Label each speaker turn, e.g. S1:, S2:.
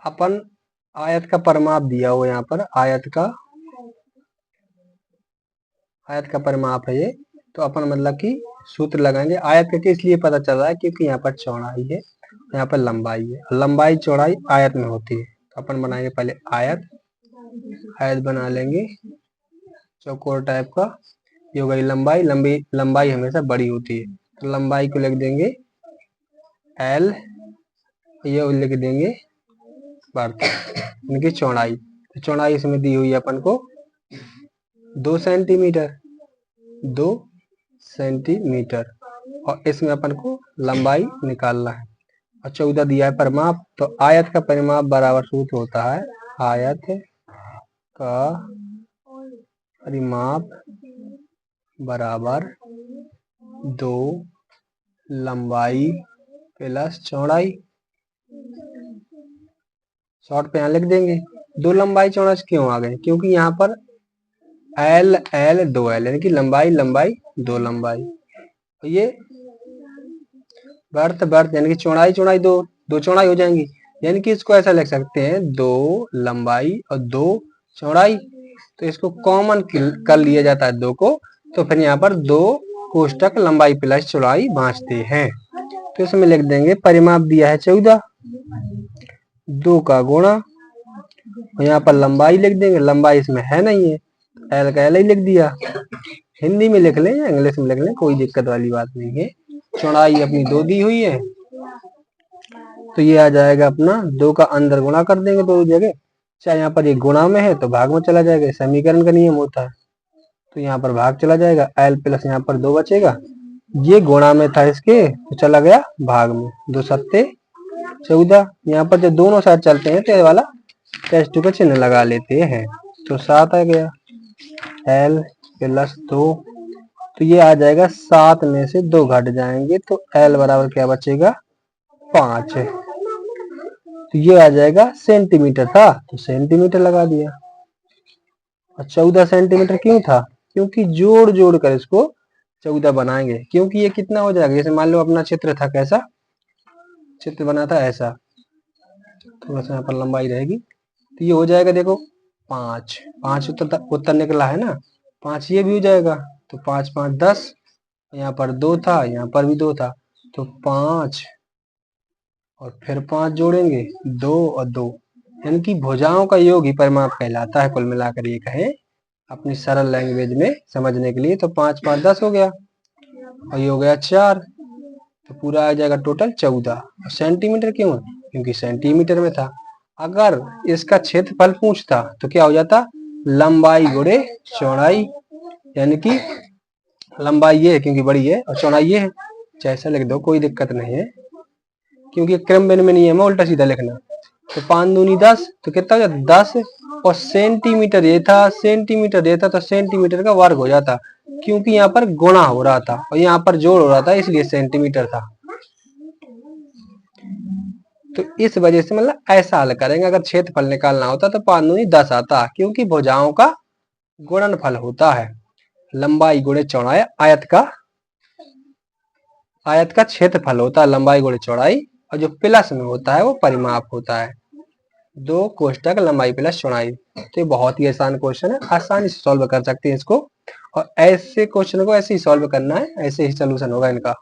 S1: अपन आयत का परिमाप दिया हो, यहाँ पर आयत का परिमाप है ये, तो अपन मतलब कि सूत्र लगाएंगे। आयत का इसलिए पता चल रहा है क्योंकि यहाँ पर चौड़ाई है, यहाँ पर लंबाई है, लंबाई चौड़ाई आयत में होती है। तो अपन बनाएंगे पहले आयत बना लेंगे चौकोर टाइप का। ये हो गई लंबाई, लंबाई हमेशा बड़ी होती है, तो लंबाई को लिख देंगे L, ये लिख देंगे वर्ग इनकी चौड़ाई। तो चौड़ाई इसमें दी हुई है अपन को 2 सेंटीमीटर, 2 सेंटीमीटर, और इसमें अपन को लंबाई निकालना है। और 14 दिया है परिमाप, तो आयत का परिमाप बराबर सूत्र होता है आयत का परिमाप बराबर 2 लंबाई प्लस चौड़ाई। शॉर्ट पे यहाँ लिख देंगे 2 लंबाई चौड़ाई क्यों आ गए, क्योंकि यहाँ पर L 2 L यानी कि लंबाई 2 लंबाई, तो ये वर्त यानी कि चौड़ाई 2 चौड़ाई हो जाएंगी। यानी कि इसको ऐसा लिख सकते हैं 2 लंबाई और 2 चौड़ाई, तो इसको कॉमन कर लिया जाता है 2 को, तो फिर यहाँ पर 2 कोष्टक लंबाई प्लस चौड़ाई बाँचते हैं। तो इसमें लिख देंगे परिमाप दिया है 14, 2 का गुणा, और यहाँ पर लंबाई लिख देंगे, लंबाई इसमें है नहीं है, L का L ही लिख दिया। हिंदी में लिख लें या इंग्लिश में लिख लें, कोई दिक्कत वाली बात नहीं है। चौड़ाई अपनी 2 दी हुई है, तो ये आ जाएगा अपना 2 का अंदर गुणा कर देंगे 2 जगह, चाहे यहाँ पर ये गुणा में है तो भाग में चला जाएगा, समीकरण का नियम होता है। तो यहाँ पर भाग चला जाएगा, L प्लस यहाँ पर 2 बचेगा, ये गुणा में था इसके तो चला गया भाग में, 2 सत्ते 14। यहाँ पर जब दोनों साइड चलते हैं तो ये वाला +2 का चिन्ह लगा लेते हैं, तो 7 आ गया L प्लस 2, तो ये आ जाएगा 7 में से 2 घट जाएंगे, तो L बराबर क्या बचेगा 5, तो ये आ जाएगा सेंटीमीटर था, तो सेंटीमीटर लगा दिया। और 14 सेंटीमीटर क्यों था, क्योंकि जोड़ जोड़ कर इसको 14 बनाएंगे, क्योंकि ये कितना हो जाएगा, जैसे मान लो अपना चित्र था, कैसा चित्र बना था ऐसा, थोड़ा सा यहाँ पर लंबाई रहेगी, तो ये हो जाएगा देखो 5 उत्तर निकला है ना, 5 ये भी हो जाएगा, तो 5 5 10, यहाँ पर 2 था, यहाँ पर भी 2 था, तो 5 और फिर 5 जोड़ेंगे 2 और 2, यानी कि भुजाओं का योग ही परिमाप कहलाता है। कुल मिलाकर ये कहें अपनी सरल लैंग्वेज में समझने के लिए, तो 5 5 10 हो गया, और ये हो गया 4, तो पूरा आ जाएगा टोटल 14। सेंटीमीटर क्यों है, क्योंकि सेंटीमीटर में था। अगर इसका क्षेत्रफल पूछता तो क्या हो जाता, लंबाई गुणे चौड़ाई, यानी कि लंबाई ये है क्योंकि बड़ी है और चौड़ाई ये है, जैसा लिख दो कोई दिक्कत नहीं है, क्योंकि क्रम में नियम है उल्टा सीधा लिखना। तो 5 दूनी 10, तो कितना हो जाता 10, और सेंटीमीटर ये था, तो सेंटीमीटर का वर्ग हो जाता, क्योंकि यहाँ पर गुणा हो रहा था और यहाँ पर जोड़ हो रहा था, इसलिए सेंटीमीटर था। तो इस वजह से मतलब ऐसा हल करेंगे, अगर क्षेत्रफल निकालना होता तो 5 दूनी 10 आता, क्योंकि भुजाओं का गुणनफल होता है लंबाई गुणे चौड़ाई, आयत का क्षेत्रफल होता है लंबाई गुणे चौड़ाई, और जो प्लस में होता है वो परिमाप होता है, 2 कोष्टक लंबाई प्लस चौड़ाई। तो ये बहुत ही आसान क्वेश्चन है, आसानी से सॉल्व कर सकते हैं इसको, और ऐसे क्वेश्चन को ऐसे ही सॉल्व करना है, ऐसे ही सोल्यूशन होगा इनका।